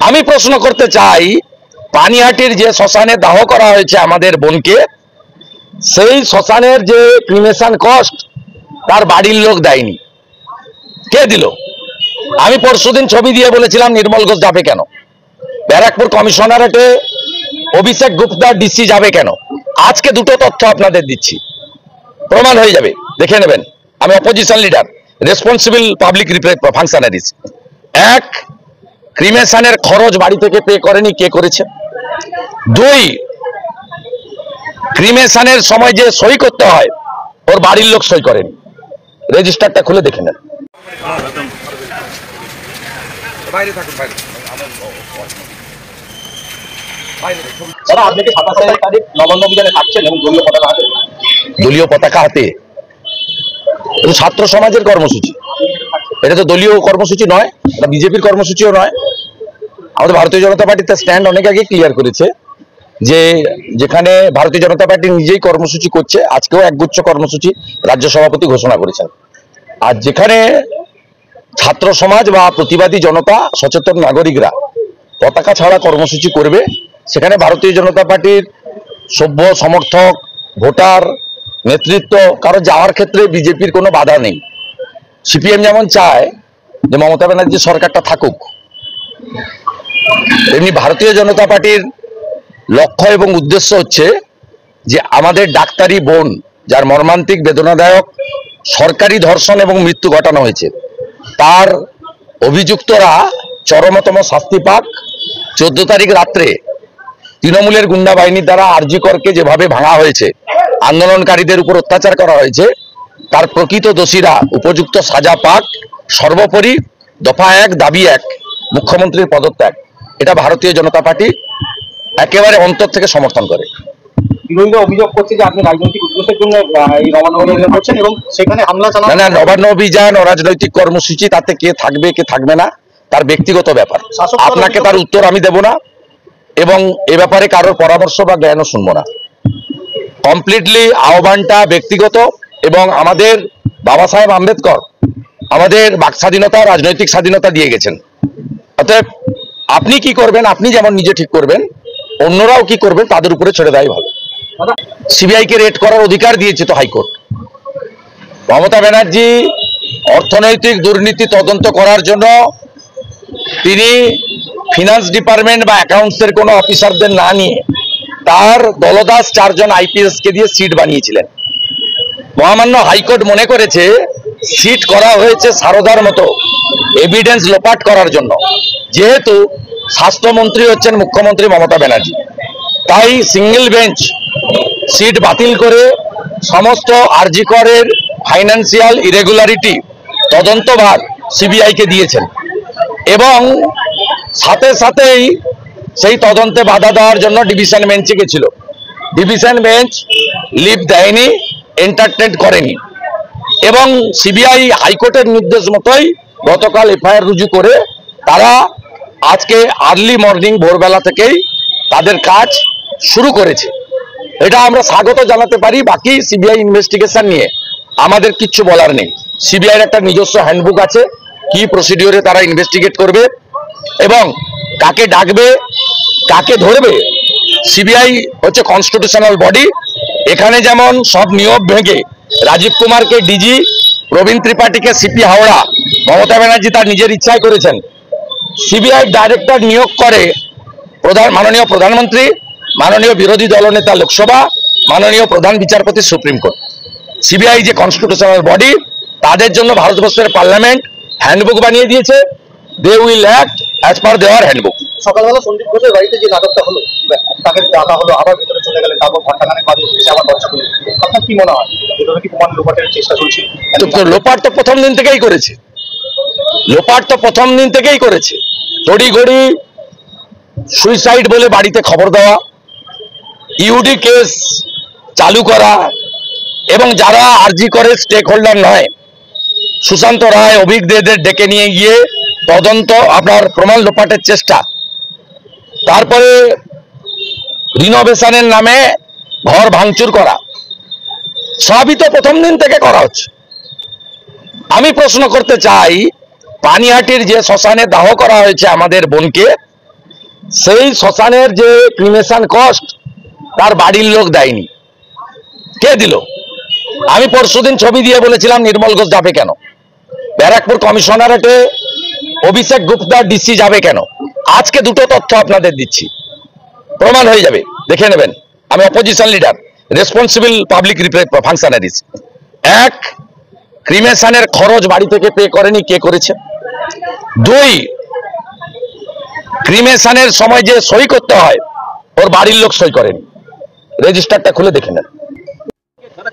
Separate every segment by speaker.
Speaker 1: আমি প্রশ্ন করতে চাই, পানিহাটির যে শ্মশানে দাহ করা হয়েছে আমাদের বোনকে, সেই শ্মশানের যে ক্রিমেশন কস্ট তার বাড়ির লোক দেয়নি, কে দিল? আমি পরশুদিন ছবি দিয়ে বলেছিলাম নির্মল ঘোষ যাবে কেন, ব্যারাকপুর কমিশনারেটে অভিষেক গুপ্তা ডিসি যাবে কেন? আজকে দুটো তথ্য আপনাদের দিচ্ছি, প্রমাণ হয়ে যাবে, দেখে নেবেন। আমি opposition leader, responsible public functionaries. এক, ক্রিমেশনের খরচ বাড়ি থেকে পে করেনি, কে করেছে? দুই, ক্রিমেশনের সময় যে সই করতে হয় ওর বাড়ির লোক সই করেনি। রেজিস্টারটা খুলে দেখে নেন। দলীয় পতাকা হাতে ছাত্র সমাজের কর্মসূচি, এটা তো দলীয় কর্মসূচি নয়, এটা বিজেপির কর্মসূচিও নয়। আমাদের ভারতীয় জনতা পার্টি তার স্ট্যান্ড অনেক আগে ক্লিয়ার করেছে যে যেখানে ভারতীয় জনতা পার্টি নিজেই কর্মসূচি করছে, আজকেও একগুচ্ছ কর্মসূচি রাজ্য সভাপতি ঘোষণা করেছেন। আর যেখানে ছাত্র সমাজ বা প্রতিবাদী জনতা, সচেতন নাগরিকরা পতাকা ছাড়া কর্মসূচি করবে, সেখানে ভারতীয় জনতা পার্টির সভ্য সমর্থক, ভোটার, নেতৃত্ব কারো যাওয়ার ক্ষেত্রে বিজেপির কোনো বাধা নেই। সিপিএম যেমন চায় যে মমতা ব্যানার্জির সরকারটা থাকুক, তেমনি ভারতীয় জনতা পার্টির লক্ষ্য এবং উদ্দেশ্য হচ্ছে যে আমাদের ডাক্তারি বোন, যার মর্মান্তিক বেদনাদায়ক সরকারি ধর্ষণ এবং মৃত্যু ঘটানো হয়েছে, তার অভিযুক্তরা চরমতম শাস্তি পাক। 14 তারিখ রাত্রে তৃণমূলের গুন্ডা বাহিনীর দ্বারা আরজি করকে যেভাবে ভাঙা হয়েছে, আন্দোলনকারীদের উপর অত্যাচার করা হয়েছে, তার প্রকৃত দোষীরা উপযুক্ত সাজা পাক। সর্বোপরি দফা 1, দাবি 1, মুখ্যমন্ত্রীর পদত্যাগ, এটা ভারতীয় জনতা পার্টি একেবারে অন্তর থেকে সমর্থন করে।
Speaker 2: বিরোধীরা অভিযোগ করছে যে আপনি রাজনৈতিক উদ্দেশ্যের জন্য এই নবান্ন অভিযান করছেন এবং সেখানে হামলা চালানো।
Speaker 1: না, নবান্ন অভিযান ও রাজনৈতিক কর্মসূচি, তাতে কে থাকবে কে থাকবে না তার ব্যক্তিগত ব্যাপার, আপনাকে তার উত্তর আমি দেব না এবং এ ব্যাপারে কারোর পরামর্শ বা জ্ঞানও শুনবো না। কমপ্লিটলি আহ্বানটা ব্যক্তিগত, এবং আমাদের বাবা সাহেব আম্বেদকর আমাদের বাক স্বাধীনতা, রাজনৈতিক স্বাধীনতা দিয়ে গেছেন। অতএব আপনি কি করবেন, আপনি যেমন নিজে ঠিক করবেন, অন্যরাও কি করবেন তাদের উপরে ছেড়ে দেয় ভালো। সিবিআইকে রেড করার অধিকার দিয়েছে তো হাইকোর্ট। মমতা ব্যানার্জি অর্থনৈতিক দুর্নীতি তদন্ত করার জন্য তিনি ফিনান্স ডিপার্টমেন্ট বা অ্যাকাউন্টসের কোনো অফিসারদের না নিয়ে তার দলদাস 4 জন আইপিএস কে দিয়ে সিট বানিয়েছিলেন। মহামান্য হাইকোর্ট মনে করেছে সিট করা হয়েছে সারদার মতো এভিডেন্স লোপাট করার জন্য, যেহেতু স্বাস্থ্যমন্ত্রী হচ্ছেন মুখ্যমন্ত্রী মমতা ব্যানার্জি, তাই সিঙ্গেল বেঞ্চ সিট বাতিল করে সমস্ত আরজি করের ফাইন্যান্সিয়াল ইরেগুলারিটি তদন্তভার সিবিআইকে দিয়েছেন এবং সাথে সাথেই সেই তদন্তে বাধা দেওয়ার জন্য ডিভিশন বেঞ্চে গেছিল। ডিভিশন বেঞ্চ লিভ দেয়নি, এন্টারটেন করেনি এবং সিবিআই হাইকোর্টের নির্দেশ মতোই গতকাল এফআইআর রুজু করে তারা আজকে আর্লি মর্নিং ভোরবেলা থেকেই তাদের কাজ শুরু করেছে। এটা আমরা স্বাগত জানাতে পারি। বাকি সিবিআই ইনভেস্টিগেশন নিয়ে আমাদের কিচ্ছু বলার নেই। সিবিআইয়ের একটা নিজস্ব হ্যান্ডবুক আছে, কি প্রসিডিওরে তারা ইনভেস্টিগেট করবে এবং কাকে ডাকবে, কাকে ধরবে। সিবিআই হচ্ছে কনস্টিটিউশনাল বডি, এখানে যেমন সব নিয়ম ভেঙে রাজীব কুমারকে ডিজি, প্রবীণ ত্রিপাঠীকে সিপি হাওড়া মমতা ব্যানার্জি তার নিজের ইচ্ছায় করেছেন। সিবিআই ডাইরেক্টর নিয়োগ করে মাননীয় প্রধানমন্ত্রী, মাননীয় বিরোধী দলনেতা লোকসভা, মাননীয় প্রধান বিচারপতি সুপ্রিম কোর্ট। সিবিআই যে কনস্টিটিউশনাল বডি, তাদের জন্য ভারতবর্ষের পার্লামেন্ট হ্যান্ডবুক বানিয়ে দিয়েছে। They will act as per দেওয়ার হ্যান্ডবুক।
Speaker 2: সকালবেলা সন্দীপ ঘোষের বাড়িতে যে নাটকটা হলো, তাকে ডাকা হলো, আবার ভিতরে চলে গেলেন, তারপর ঘন্টাখানেক বাদে এসে আবার দরজা খুলে। আপনার কি মনে হয় এটা কি প্রমাণ লোপাটের চেষ্টা চলছে?
Speaker 1: লোপাট তো প্রথম দিন থেকেই করেছে, লোপাট তো প্রথম দিন থেকেই করেছে। তড়িঘড়ি সুইসাইড বলে বাড়িতে খবর দেওয়া, ইউডি কেস চালু করা এবং যারা আরজি করে স্টেক হোল্ডার নয়, সুশান্ত রায়, অভিজ্ঞদের ডেকে নিয়ে গিয়ে তদন্ত, আপনার প্রমাণ লোপাটের চেষ্টা, তারপরে রিনোভেশনের নামে ঘর ভাঙচুর করা, সবই তো প্রথম দিন থেকে করা হচ্ছে। আমি প্রশ্ন করতে চাই, পানিহাটির যে শ্মশানে দাহ করা হয়েছে আমাদের বোনকে, সেই শ্মশানের যে ক্রিমেশন কস্ট তার বাড়ির লোক দেয়নি, কে দিল? আমি পরশুদিন ছবি দিয়ে বলেছিলাম নির্মল ঘোষ যাবে কেন, ব্যারাকপুর কমিশনারেটে অভিষেক গুপ্তা ডিসি যাবে কেন? আজকে দুটো তথ্য আপনাদের দিচ্ছি, প্রমাণ হয়ে যাবে, দেখে নেবেন। আমি opposition leader, responsible public functionaries. এক, ক্রিমেশনের খরচ বাড়ি থেকে পে করেনি, কে করেছে? দুই, ক্রিমেশনের সময় যে সই করতে হয় ওর বাড়ির লোক সই করেনি, রেজিস্টারটা খুলে দেখে নেন।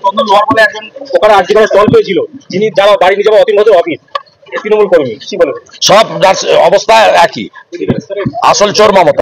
Speaker 3: চন্দন লোহার বলে একজন ওখানে আর্জি করে স্টল পেয়েছিল, যিনি যাওয়া বাড়ি নিয়ে যাওয়া অতীন ঘোষের অফিস, তৃণমূল কর্মী, কি বলবেন?
Speaker 1: সব অবস্থা একই, আসল চোর মমতা।